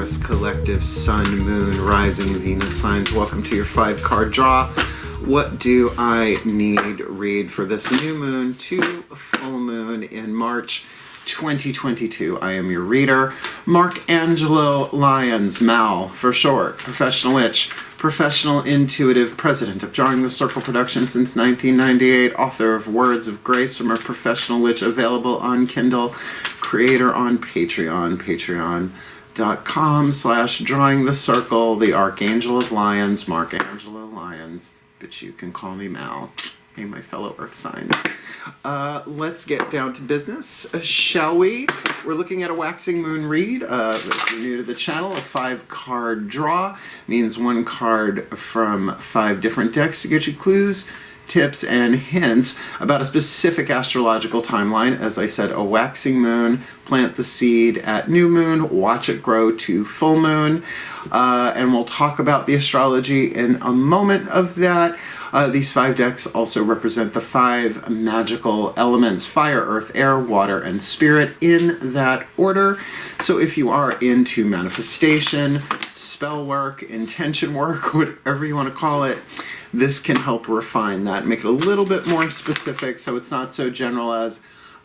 Taurus collective sun, moon, rising, Venus signs. Welcome to your 5-card draw. What do I need read for this new moon to full moon in March 2022? I am your reader, Angelo, Lyons, Mal for short, professional witch, professional intuitive, president of Drawing the Circle production since 1998, author of Words of Grace from a Professional Witch, available on Kindle, creator on Patreon, patreon.com/DrawingTheCircle, the Archangel of Lyons, Angelo Lyons, but you can call me Mal. Hey, my fellow earth signs. Let's get down to business, shall we? We're looking at a waxing moon read. If you're new to the channel, a 5-card draw means 1 card from 5 different decks to get you clues, tips, and hints about a specific astrological timeline. As I said, a waxing moon, plant the seed at new moon, watch it grow to full moon, and we'll talk about the astrology in a moment of that. These 5 decks also represent the 5 magical elements: fire, earth, air, water, and spirit, in that order. So if you are into manifestation, spell work, intention work, whatever you want to call it, this can help refine that, make it a little bit more specific so it's not so general as,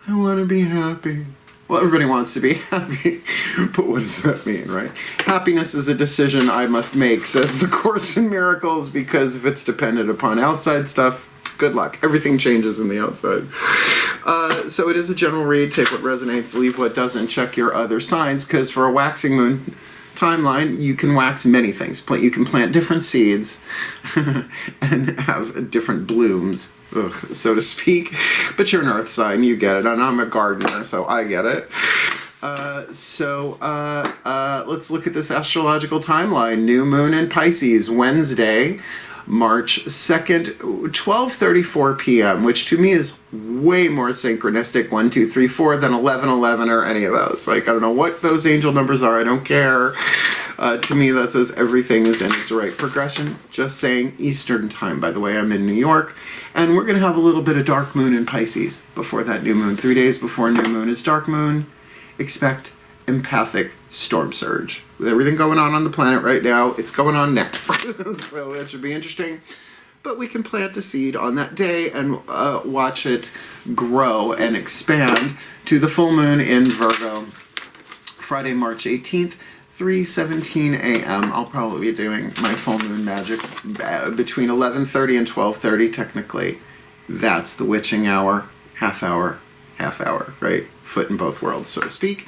I want to be happy. Well, everybody wants to be happy, but what does that mean, right? Happiness is a decision I must make, says the Course in Miracles, because if it's dependent upon outside stuff, good luck. Everything changes in the outside. So it is a general read. Take what resonates, leave what doesn't. Check your other signs, because for a waxing moon timeline, you can wax many things. You can plant different seeds and have different blooms, so to speak. But you're an earth sign, you get it. And I'm a gardener, so I get it. Let's look at this astrological timeline. New moon in Pisces, Wednesday, March 2nd, 12:34 p.m., which to me is way more synchronistic, 1, 2, 3, 4, than 11, 11, or any of those. Like, I don't know what those angel numbers are, I don't care. To me, that says everything is in its right progression. Just saying, Eastern time, by the way. I'm in New York, and we're going to have a little bit of dark moon in Pisces before that new moon. 3 days before new moon is dark moon. Expect empathic storm surge. With everything going on the planet right now, it's going on now. So it should be interesting. But we can plant a seed on that day and watch it grow and expand to the full moon in Virgo, Friday, March 18th, 3:17 a.m. I'll probably be doing my full moon magic between 11:30 and 12:30, technically. That's the witching hour, half hour, right? Foot in both worlds, so to speak.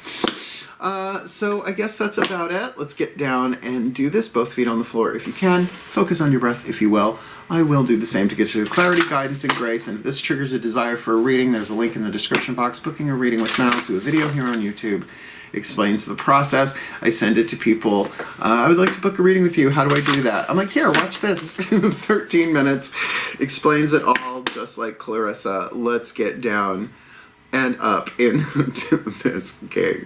So I guess that's about it. Let's get down and do this. Both feet on the floor if you can. Focus on your breath if you will. I will do the same to get you clarity, guidance, and grace. And if this triggers a desire for a reading, there's a link in the description box. Booking a reading with Mal to a video here on YouTube explains the process. I send it to people. I would like to book a reading with you. How do I do that? I'm like, here, watch this. 13 minutes. Explains it all, just like Clarissa. Let's get down and up into this gig.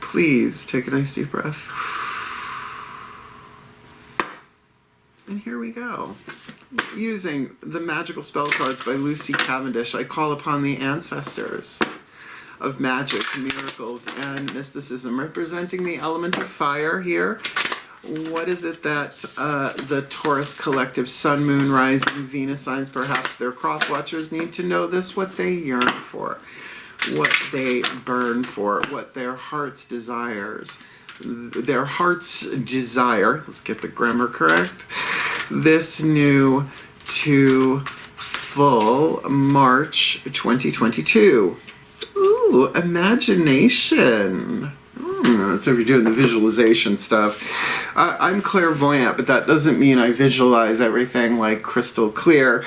Please take a nice deep breath. And here we go. Using the magical spell cards by Lucy Cavendish, I call upon the ancestors of magic, miracles, and mysticism, representing the element of fire here. What is it that the Taurus collective sun, moon, rising, Venus signs, perhaps their cross-watchers, need to know this? What they yearn for, what they burn for, what their heart's desires. Their heart's desire, let's get the grammar correct, this new to full March 2022. Ooh, imagination. So if you're doing the visualization stuff, I'm clairvoyant, but that doesn't mean I visualize everything like crystal clear.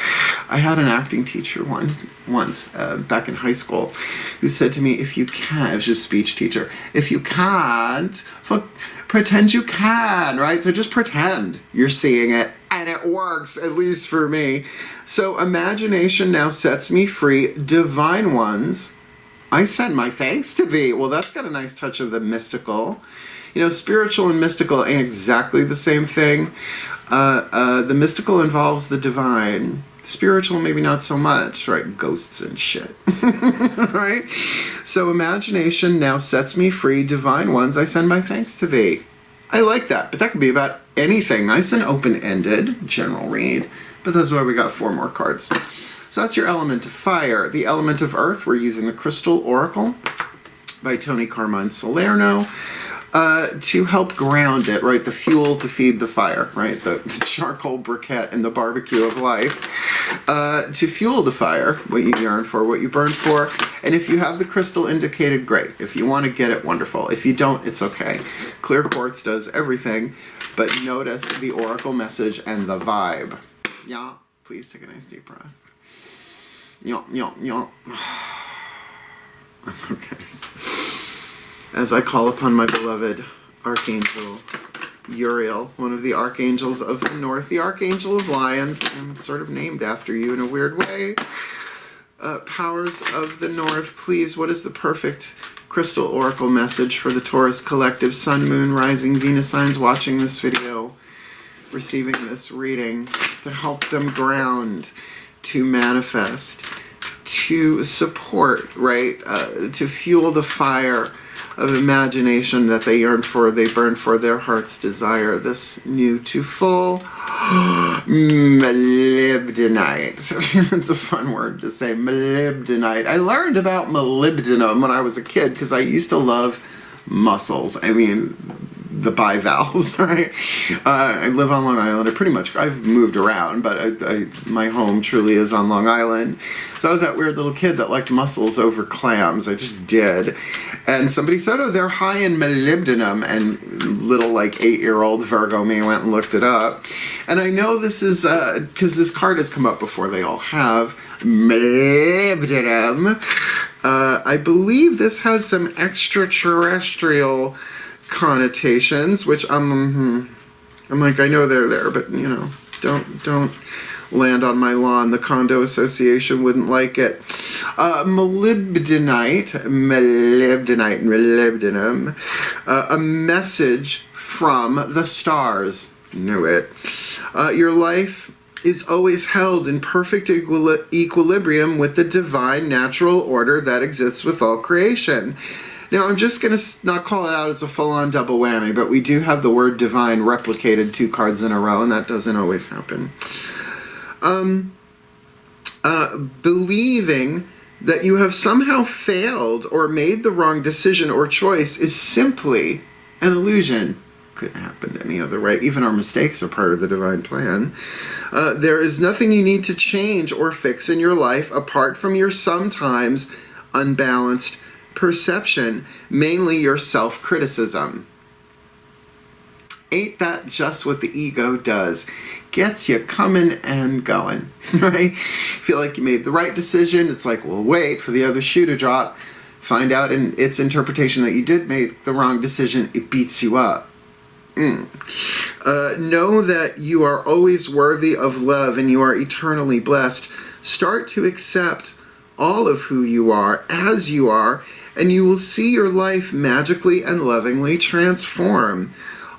I had an acting teacher once back in high school who said to me, if you can't, it was just a speech teacher, if you can't, pretend you can, right? So just pretend you're seeing it, and it works, at least for me. So imagination now sets me free. Divine ones, I send my thanks to thee. Well, that's got a nice touch of the mystical. You know, spiritual and mystical ain't exactly the same thing. The mystical involves the divine. Spiritual, maybe not so much, right? Ghosts and shit, right? So imagination now sets me free. Divine ones, I send my thanks to thee. I like that, but that could be about anything. Nice and open-ended, general read, but that's why we got 4 more cards. So that's your element of fire. The element of earth, we're using the Crystal Oracle by Tony Carmine Salerno to help ground it, right? The fuel to feed the fire, right? The charcoal briquette and the barbecue of life to fuel the fire, what you yearn for, what you burn for. And if you have the crystal indicated, great. If you want to get it, wonderful. If you don't, it's okay. Clear quartz does everything, but notice the oracle message and the vibe. Yeah, please take a nice deep breath. Yeah, yeah, yeah. Okay. As I call upon my beloved Archangel Uriel, one of the archangels of the north, the Archangel of Lyons, and sort of named after you in a weird way. Powers of the north, please, what is the perfect crystal oracle message for the Taurus collective, sun, moon, rising, Venus signs watching this video, receiving this reading, to help them ground, to manifest, to support, right, to fuel the fire of imagination that they yearn for, they burn for, their heart's desire, this new to full molybdenite. It's a fun word to say, molybdenite. I learned about molybdenum when I was a kid because I used to love mussels. I mean, the bivalves, right? I live on Long Island. I've moved around, but my home truly is on Long Island. So I was that weird little kid that liked mussels over clams. I just did. And somebody said, oh, they're high in molybdenum. And little, like, 8-year-old Virgo me went and looked it up. And I know this is, because this card has come up before, they all have, molybdenum. I believe this has some extraterrestrial connotations, which I'm like, I know they're there, but you know, don't land on my lawn. The condo association wouldn't like it. Molybdenum, a message from the stars. Knew it. Your life is always held in perfect equilibrium with the divine natural order that exists with all creation. Now, I'm just going to not call it out as a full-on double whammy, but we do have the word divine replicated 2 cards in a row, and that doesn't always happen. Believing that you have somehow failed or made the wrong decision or choice is simply an illusion. Couldn't happen any other way. Even our mistakes are part of the divine plan. There is nothing you need to change or fix in your life apart from your sometimes unbalanced perception, mainly your self-criticism. Ain't that just what the ego does? Gets you coming and going, right? Feel like you made the right decision. It's like, well, wait for the other shoe to drop. Find out in its interpretation that you did make the wrong decision. It beats you up. Know that you are always worthy of love and you are eternally blessed. Start to accept all of who you are as you are, and you will see your life magically and lovingly transform.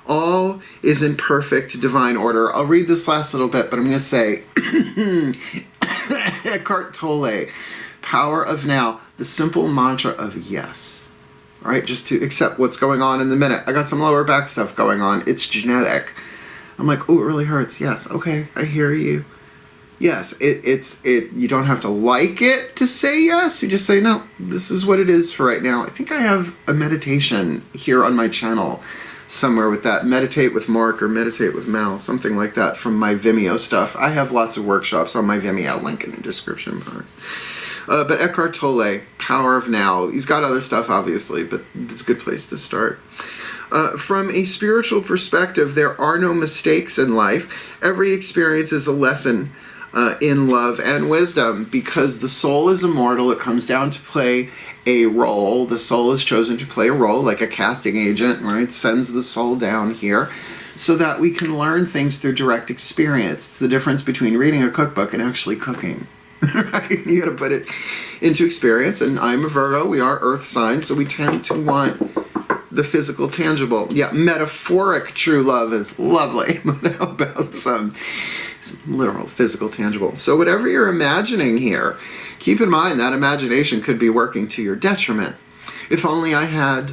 All is in perfect divine order. I'll read this last little bit, but I'm going to say, Eckhart Tolle, power of now, the simple mantra of yes. All right, just to accept what's going on in the minute. I got some lower back stuff going on. It's genetic. I'm like, oh, it really hurts. Yes, okay, I hear you. Yes, you don't have to like it to say yes. You just say, no, this is what it is for right now. I think I have a meditation here on my channel somewhere with that. Meditate with Mark or Meditate with Mal, something like that from my Vimeo stuff. I have lots of workshops on my Vimeo, link in the description box. But Eckhart Tolle, Power of Now. He's got other stuff, obviously, but it's a good place to start. From a spiritual perspective, there are no mistakes in life. Every experience is a lesson in love and wisdom, because the soul is immortal. It comes down to play a role. The soul is chosen to play a role, like a casting agent, right? Sends the soul down here so that we can learn things through direct experience. It's the difference between reading a cookbook and actually cooking. Right? You gotta put it into experience, and I'm a Virgo. We are earth signs, so we tend to want the physical, tangible. Yeah, metaphoric true love is lovely, but how about some literal, physical, tangible? So whatever you're imagining here, keep in mind that imagination could be working to your detriment. If only I had,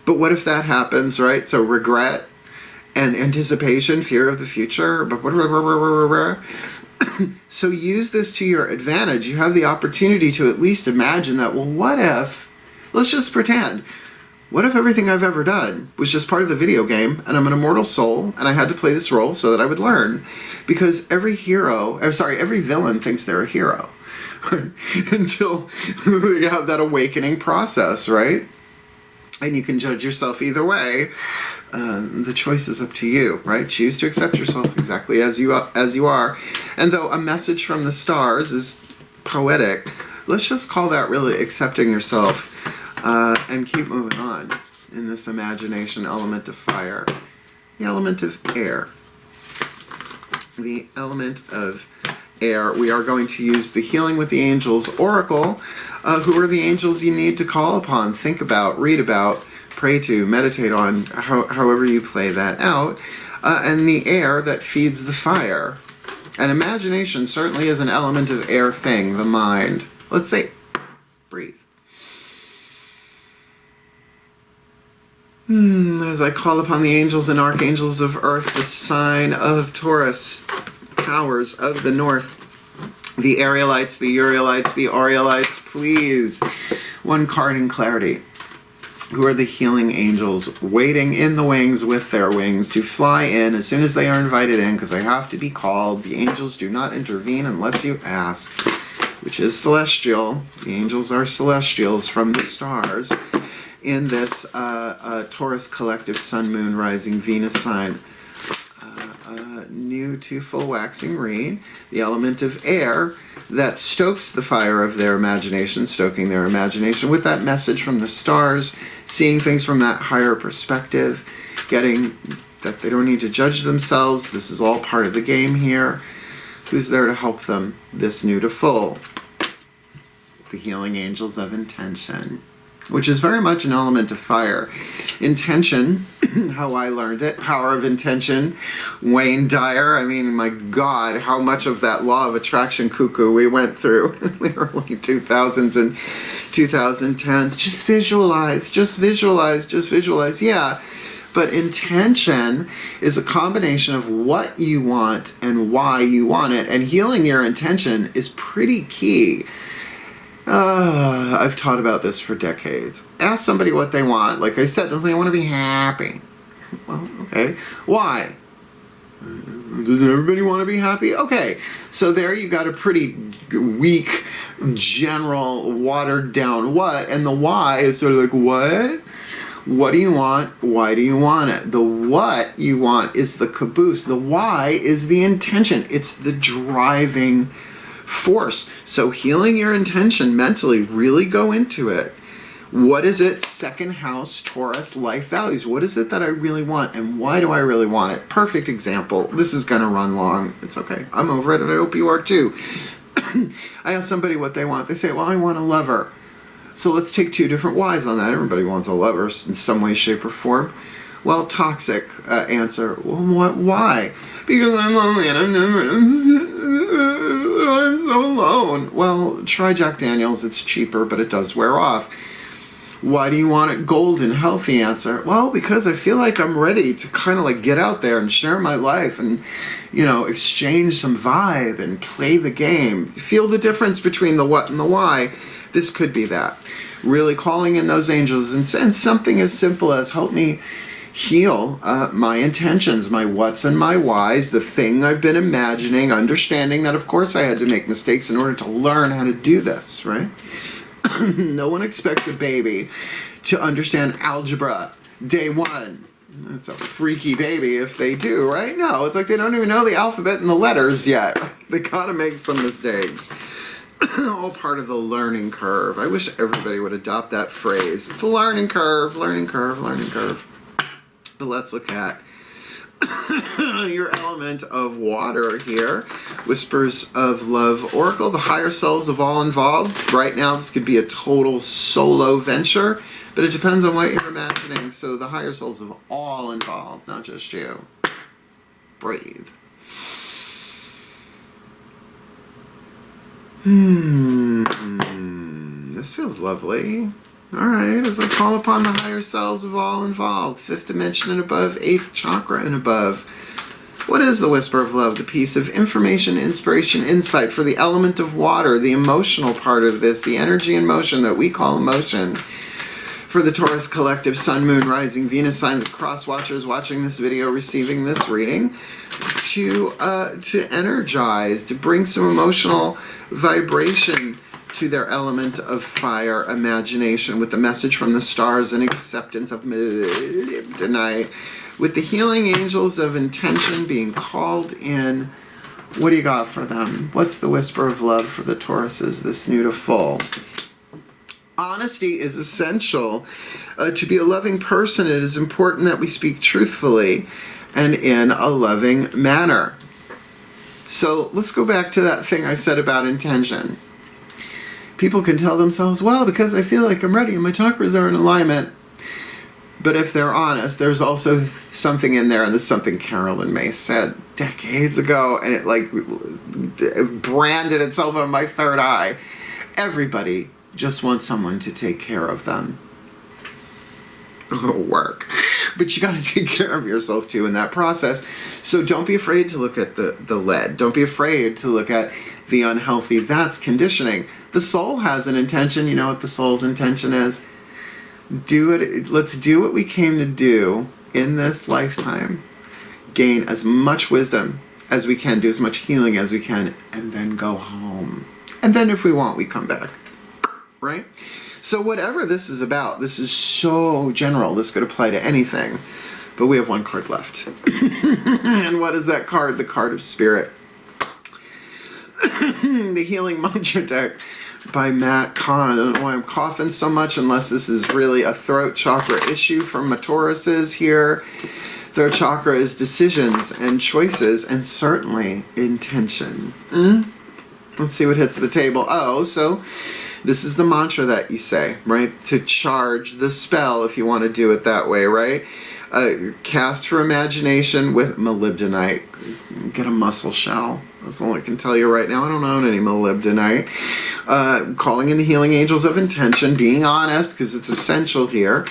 but But what if that happens, right? So regret and anticipation, fear of the future. So use this to your advantage. You have the opportunity to at least imagine that, well, what if, let's just pretend, what if everything I've ever done was just part of the video game and I'm an immortal soul and I had to play this role so that I would learn? Because every villain thinks they're a hero until you have that awakening process, right? And you can judge yourself either way. The choice is up to you, right? Choose to accept yourself exactly as you are. And though a message from the stars is poetic, let's just call that really accepting yourself and keep moving on in this imagination element of fire. The element of air. The element of air. We are going to use the Healing with the Angels Oracle. Who are the angels you need to call upon, think about, read about, pray to, meditate on, however you play that out. And the air that feeds the fire. And imagination certainly is an element of air thing, the mind. Let's say, breathe. As I call upon the angels and archangels of earth, the sign of Taurus, powers of the north, the Arielites, the Urielites, the Aureolites, please. One card in clarity. Who are the healing angels waiting in the wings with their wings to fly in as soon as they are invited in, because they have to be called. The angels do not intervene unless you ask, which is celestial. The angels are celestials from the stars in this Taurus collective sun, moon, rising, Venus sign. New to full waxing read, the element of air that stokes the fire of their imagination, stoking their imagination with that message from the stars, seeing things from that higher perspective, getting that they don't need to judge themselves. This is all part of the game here. Who's there to help them? This new to full. The healing angels of intention, which is very much an element of fire. Intention, how I learned it, power of intention, Wayne Dyer. I mean, my God, how much of that law of attraction cuckoo we went through in the early 2000s and 2010s. Just visualize, just visualize, just visualize. Yeah, but intention is a combination of what you want and why you want it. And healing your intention is pretty key. I've taught about this for decades. Ask somebody what they want. Like I said, they want to be happy. Well, okay. Why? Does everybody want to be happy? Okay. So there you got a pretty weak, general, watered down what. And the why is sort of like, what? What do you want? Why do you want it? The what you want is the caboose. The why is the intention. It's the driving force. So healing your intention mentally, really go into it. What is it? Second house, Taurus, life values. What is it that I really want and why do I really want it? Perfect example. This is going to run long. It's okay. I'm over it and I hope you are too. I ask somebody what they want. They say, well, I want a lover. So let's take two different whys on that. Everybody wants a lover in some way, shape, or form. Well, toxic answer. Well, why? Because I'm lonely and I'm so alone. Well, try Jack Daniels. It's cheaper, but it does wear off. Why do you want it? Golden, healthy answer. Well, because I feel like I'm ready to kind of like get out there and share my life and, you know, exchange some vibe and play the game. Feel the difference between the what and the why. This could be that. Really calling in those angels and something as simple as help me heal my intentions, my what's and my whys, the thing I've been imagining, understanding that of course I had to make mistakes in order to learn how to do this, right? No one expects a baby to understand algebra day one. It's a freaky baby if they do, right? No, it's like they don't even know the alphabet and the letters yet. They gotta make some mistakes. All part of the learning curve. I wish everybody would adopt that phrase. It's a learning curve, learning curve, learning curve. But let's look at your element of water here. Whispers of Love Oracle, the higher selves of all involved. Right now, this could be a total solo venture, but it depends on what you're imagining. So the higher selves of all involved, not just you. Breathe. This feels lovely. All right, as I call upon the higher selves of all involved, 5th dimension and above, 8th chakra and above. What is the whisper of love? The piece of information, inspiration, insight for the element of water, the emotional part of this, the energy and motion that we call emotion. For the Taurus collective, Sun, Moon, Rising, Venus signs, cross watchers watching this video, receiving this reading, to energize, to bring some emotional vibration to their element of fire, imagination, with the message from the stars and acceptance of tonight, with the healing angels of intention being called in. What do you got for them? What's the whisper of love for the Tauruses, this new to full? Honesty is essential. To be a loving person, it is important that we speak truthfully and in a loving manner. So let's go back to that thing I said about intention. People can tell themselves, well, because I feel like I'm ready and my chakras are in alignment. But if they're honest, there's also something in there, and this is something Carolyn May said decades ago, and it like branded itself on my third eye. Everybody just wants someone to take care of them. Work. But you got to take care of yourself too in that process. So don't be afraid to look at the lead. Don't be afraid to look at the unhealthy. That's conditioning. The soul has an intention. You know what the soul's intention is? Do it. Let's do what we came to do in this lifetime. Gain as much wisdom as we can, do as much healing as we can, and then go home. And then if we want, we come back. Right? So whatever this is about, this is so general. This could apply to anything. But we have one card left. And what is that card? The card of spirit. The Healing Mantra deck by Matt Kahn. I don't know why I'm coughing so much, unless this is really a throat chakra issue from my Tauruses here. Throat chakra is decisions and choices, and certainly intention. Let's see what hits the table. Oh, so this is the mantra that you say, right? To charge the spell, if you want to do it that way, right? Cast for imagination with molybdenite. Get a mussel shell. That's all I can tell you right now. I don't own any molybdenite. Calling in the healing angels of intention, being honest, because it's essential here.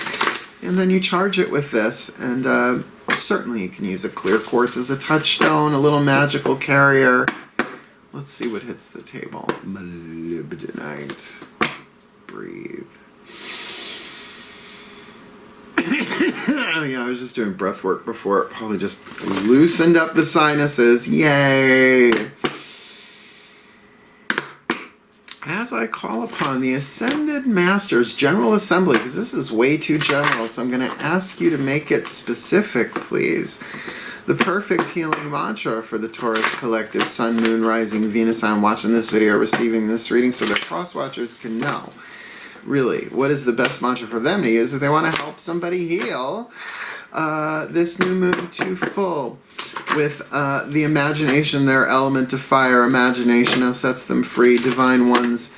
And then you charge it with this, and certainly you can use a clear quartz as a touchstone, a little magical carrier. Let's see what hits the table. Molybdenite. Breathe. Oh yeah, I was just doing breath work before. It probably just loosened up the sinuses. Yay! As I call upon the Ascended Masters General Assembly, because this is way too general, so I'm going to ask you to make it specific, please. The perfect healing mantra for the Taurus collective, Sun, Moon, Rising, Venus. I'm watching this video, receiving this reading, so that cross watchers can know. Really, what is the best mantra for them to use if they want to help somebody heal this new moon to full with the imagination, their element of fire. Imagination now sets them free. Divine ones,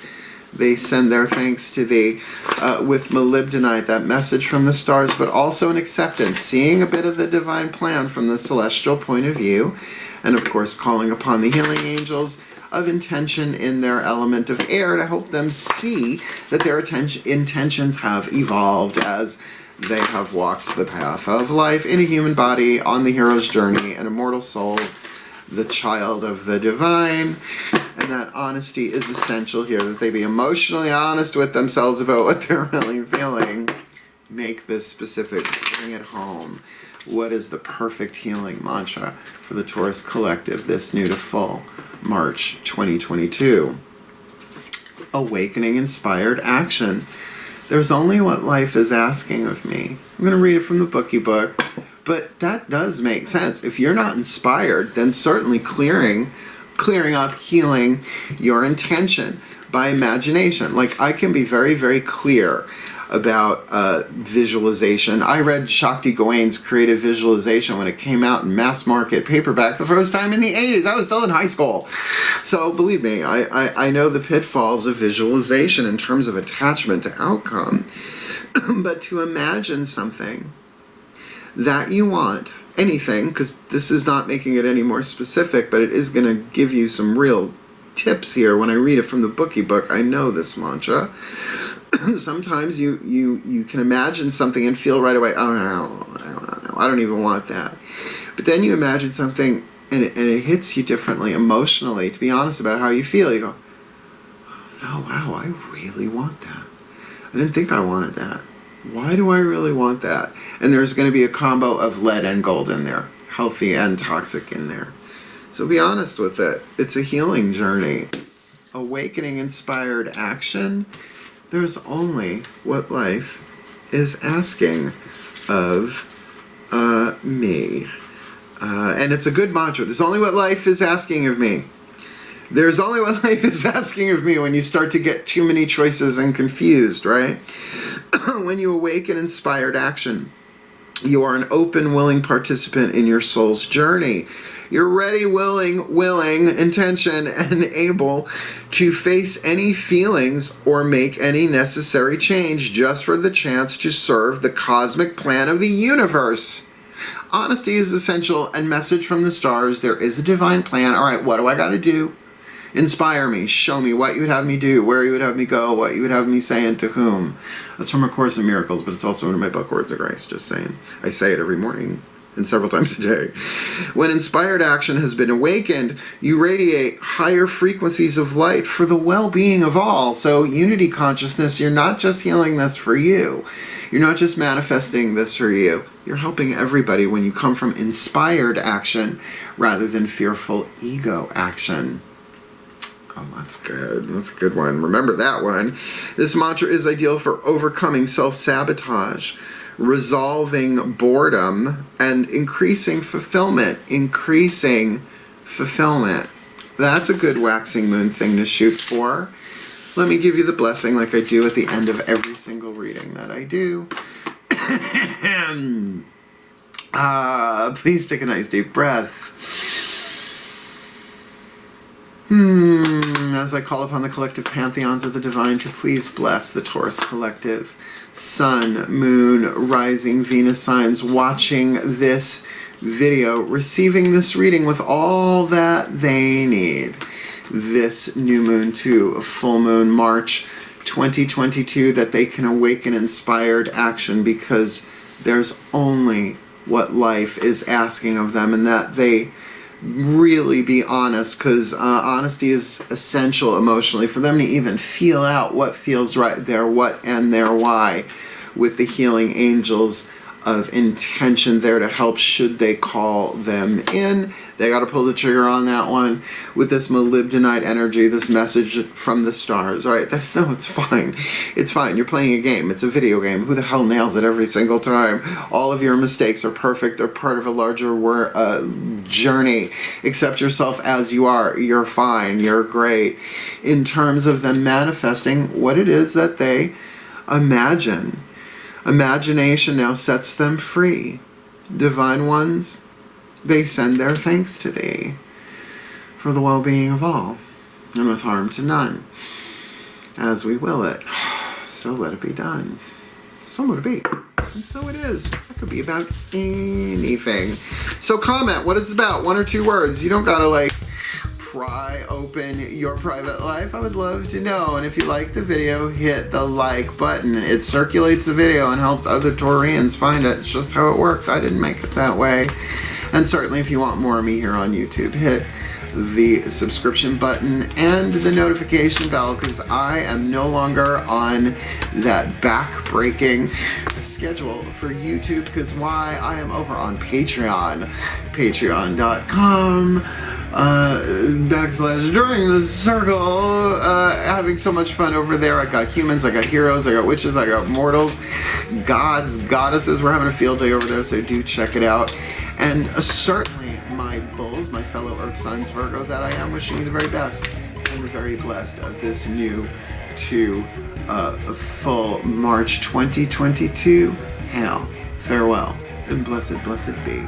they send their thanks to thee with molybdenite, that message from the stars, but also an acceptance, seeing a bit of the divine plan from the celestial point of view, and of course calling upon the healing angels of intention in their element of air to help them see that their intentions have evolved as they have walked the path of life in a human body on the hero's journey, an immortal soul, the child of the divine. And that honesty is essential here, that they be emotionally honest with themselves about what they're really feeling. Make this specific, bring it home. What is the perfect healing mantra for the Taurus collective this new to full March 2022? Awakening inspired action. There's only what life is asking of me. I'm going to read it from the Bookie Book, but that does make sense. If you're not inspired, then certainly clearing up, healing your intention by imagination. Like, I can be very, very clear about visualization. I read Shakti Gawain's Creative Visualization when it came out in mass market paperback the first time in the 80s. I was still in high school. So believe me, I know the pitfalls of visualization in terms of attachment to outcome. But to imagine something that you want, anything, because this is not making it any more specific, but it is going to give you some real tips here. When I read it from the Bookie Book, I know this mantra. Sometimes you can imagine something and feel right away, oh no, I don't even want that. But then you imagine something and it hits you differently emotionally, to be honest about how you feel. You go, oh no, wow, I really want that. I didn't think I wanted that. Why do I really want that? And there's going to be a combo of lead and gold in there, healthy and toxic in there. So be honest with it. It's a healing journey. Awakening inspired action. There's only what life is asking of me. And it's a good mantra. There's only what life is asking of me. There's only what life is asking of me when you start to get too many choices and confused, right? When you awaken inspired action, you are an open, willing participant in your soul's journey. You're ready, willing, intention, and able to face any feelings or make any necessary change just for the chance to serve the cosmic plan of the universe. Honesty is essential, and message from the stars. There is a divine plan. All right, what do I got to do? Inspire me. Show me what you would have me do, where you would have me go, what you would have me say, and to whom. That's from A Course in Miracles, but it's also in my book, Words of Grace. Just saying. I say it every morning and several times a day. When inspired action has been awakened, you radiate higher frequencies of light for the well-being of all. So unity consciousness, you're not just healing this for you. You're not just manifesting this for you. You're helping everybody when you come from inspired action rather than fearful ego action. Oh, that's good. That's a good one. Remember that one. This mantra is ideal for overcoming self-sabotage, resolving boredom, and increasing fulfillment. Increasing fulfillment. That's a good waxing moon thing to shoot for. Let me give you the blessing like I do at the end of every single reading that I do. Please take a nice deep breath. As I call upon the collective pantheons of the divine to please bless the Taurus collective, Sun, Moon, Rising, Venus signs watching this video, receiving this reading with all that they need. This new moon to full moon, March 2022, that they can awaken inspired action because there's only what life is asking of them, and that they really be honest, because honesty is essential emotionally for them to even feel out what feels right, their what and their why, with the healing angels of intention there to help should they call them in. They got to pull the trigger on that one with this molybdenite energy, this message from the stars. All right, no, it's fine. It's fine. You're playing a game. It's a video game. Who the hell nails it every single time? All of your mistakes are perfect. They're part of a larger journey. Accept yourself as you are. You're fine. You're great. In terms of them manifesting what it is that they imagine. Imagination now sets them free. Divine ones, they send their thanks to thee for the well-being of all, and with harm to none. As we will it, so let it be done. So let it be. And so it is. It could be about anything. So comment what it's about. 1 or 2 words. You don't gotta pry open your private life. I would love to know. And if you like the video, hit the like button. It circulates the video and helps other Taurians find it. It's just how it works. I didn't make it that way. And certainly if you want more of me here on YouTube, hit the subscription button and the notification bell, because I am no longer on that back-breaking schedule for YouTube. Because why? I am over on Patreon. Patreon.com /DrawingTheCircle, having so much fun over there. I got humans, I got heroes, I got witches, I got mortals, gods, goddesses. We're having a field day over there, so do check it out. And certainly my bulls, my fellow earth signs, Virgo, that I am, wishing you the very best and the very blessed of this new to full March 2022. Hail, farewell, and blessed be.